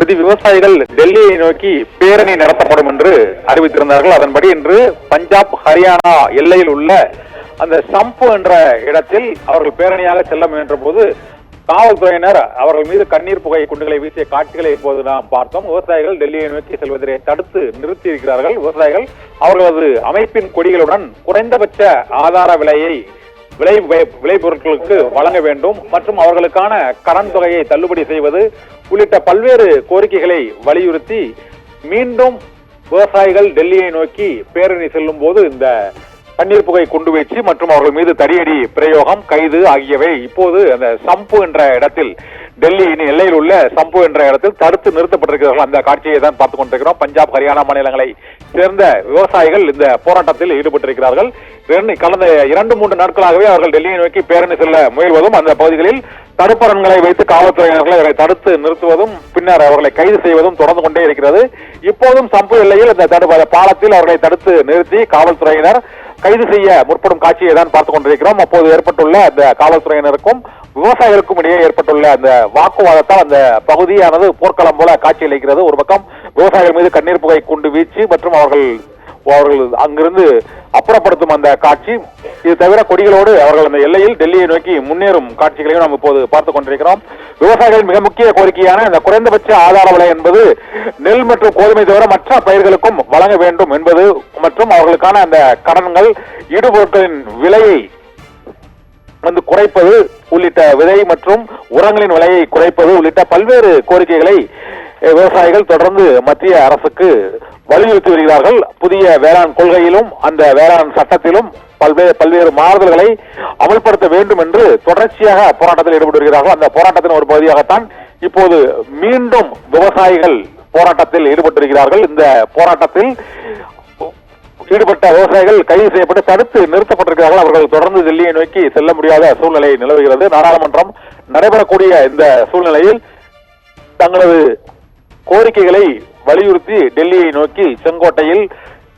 விவசாயிகள் டெல்லியை நோக்கி பேரணி நடத்தப்படும் என்று அறிவித்திருந்தார்கள். அதன்படி இன்று பஞ்சாப் ஹரியானா எல்லையில் உள்ள அந்த சம்பு என்ற இடத்தில் அவர்கள் பேரணியாக செல்ல முயன்ற போது காவல்துறையினர் அவர்கள் மீது கண்ணீர் புகை குண்டுகளை வீசிய காட்சிகளை இப்போது நாம் பார்த்தோம். விவசாயிகள் டெல்லியை நோக்கி செல்வதை தடுத்து நிறுத்தி இருக்கிறார்கள். விவசாயிகள் அவர்களது அமைப்பின் கொடிகளுடன் குறைந்தபட்ச ஆதார விளை பொருட்களுக்கு வழங்க வேண்டும் மற்றும் அவர்களுக்கான கடன் தொகையை தள்ளுபடி செய்வது உள்ளிட்ட பல்வேறு கோரிக்கைகளை வலியுறுத்தி மீண்டும் விவசாயிகள் டெல்லியை நோக்கி பேரணி செல்லும் போது இந்த கண்ணீர் புகை குண்டு வீச்சு மற்றும் அவர்கள் மீது தடியடி பிரயோகம், கைது ஆகியவை இப்போது அந்த சம்பு என்ற இடத்தில் டெல்லியின் எல்லையில் உள்ள சம்பு என்ற இடத்தில் தடுத்து நிறுத்தப்பட்டிருக்கிறார்கள். அந்த காட்சியை தான் பார்த்துக் கொண்டிருக்கிறோம். பஞ்சாப் ஹரியானா மாநிலங்களை சேர்ந்த விவசாயிகள் இந்த போராட்டத்தில் ஈடுபட்டிருக்கிறார்கள். கடந்த 2-3 நாட்களாகவே அவர்கள் டெல்லியை நோக்கி பேரணி செல்ல முயல்வதும் அந்த பகுதிகளில் தடுப்பரன்களை வைத்து காவல்துறையினர்களை அவரை தடுத்து நிறுத்துவதும் பின்னர் அவர்களை கைது செய்வதும் தொடர்ந்து கொண்டே இருக்கிறது. இப்போதும் சம்பு எல்லையில் இந்த பாலத்தில் அவர்களை தடுத்து நிறுத்தி காவல்துறையினர் கைது செய்ய முற்படும் காட்சியை தான் பார்த்துக் கொண்டிருக்கிறோம். அப்போது ஏற்பட்டுள்ள அந்த காவல்துறையினருக்கும் விவசாயிகளுக்கும் இடையே ஏற்பட்டுள்ள அந்த வாக்குவாதத்தால் அந்த பகுதியானது போர்க்களம் போல காட்சியளிக்கிறது. ஒரு பக்கம் விவசாயிகள் மீது கண்ணீர் புகை குண்டு வீச்சு மற்றும் அவர்கள் அங்கிருந்து அப்புறப்படுத்தும் அந்த காட்சி, இது தவிர கொடிகளோடு அவர்கள் அந்த எல்லையில் டெல்லியை நோக்கி முன்னேறும் காட்சிகளையும் நாம் இப்போது பார்த்துக் கொண்டிருக்கிறோம். விவசாயிகளின் மிக முக்கிய கோரிக்கையான இந்த குறைந்தபட்ச ஆதார விலை என்பது நெல் மற்றும் கோதுமை தவிர மற்ற பயிர்களுக்கும் வழங்க வேண்டும் என்பது மற்றும் அவர்களுக்கான அந்த கடன்கள், ஈடுபொருட்களின் விலையை குறைப்பது உள்ளிட்ட விதை மற்றும் உரங்களின் விலையை குறைப்பது உள்ளிட்ட பல்வேறு கோரிக்கைகளை விவசாயிகள் தொடர்ந்து மத்திய அரசுக்கு வலியுறுத்தி வருகிறார்கள். புதிய வேளாண் கொள்கையிலும் அந்த வேளாண் சட்டத்திலும் பல்வேறு மாறுதல்களை அமல்படுத்த வேண்டும் என்று தொடர்ச்சியாக போராட்டத்தில் ஈடுபட்டு வருகிறார்கள். அந்த போராட்டத்தின் ஒரு பகுதியாகத்தான் இப்போது மீண்டும் விவசாயிகள் போராட்டத்தில் ஈடுபட்டிருக்கிறார்கள். இந்த போராட்டத்தில் ஈடுபட்ட விவசாயிகள் கைது செய்யப்பட்டு தடுத்து நிறுத்தப்பட்டிருக்கிறார்கள். அவர்கள் தொடர்ந்து டெல்லியை நோக்கி செல்ல முடியாத சூழ்நிலை நிலவுகிறது. நாடாளுமன்றம் நடைபெறக்கூடிய இந்த சூழ்நிலையில் தங்களது கோரிக்கைகளை வலியுறுத்தி டெல்லியை நோக்கி செங்கோட்டையில்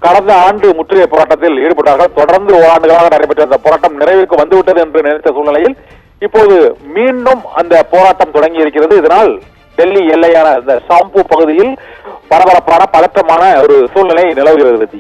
கடந்த ஆண்டு முற்றுகை போராட்டத்தில் ஈடுபட்டார்கள். தொடர்ந்து ஓராண்டுகளாக நடைபெற்ற அந்த போராட்டம் நிறைவுக்கு வந்துவிட்டது என்று நினைத்த சூழ்நிலையில் இப்போது மீண்டும் அந்த போராட்டம் தொடங்கி இருக்கிறது. இதனால் டெல்லி எல்லையான இந்த சாம்பு பகுதியில் பரபரப்பான பதற்றமான ஒரு சூழ்நிலை நிலவுகிறது.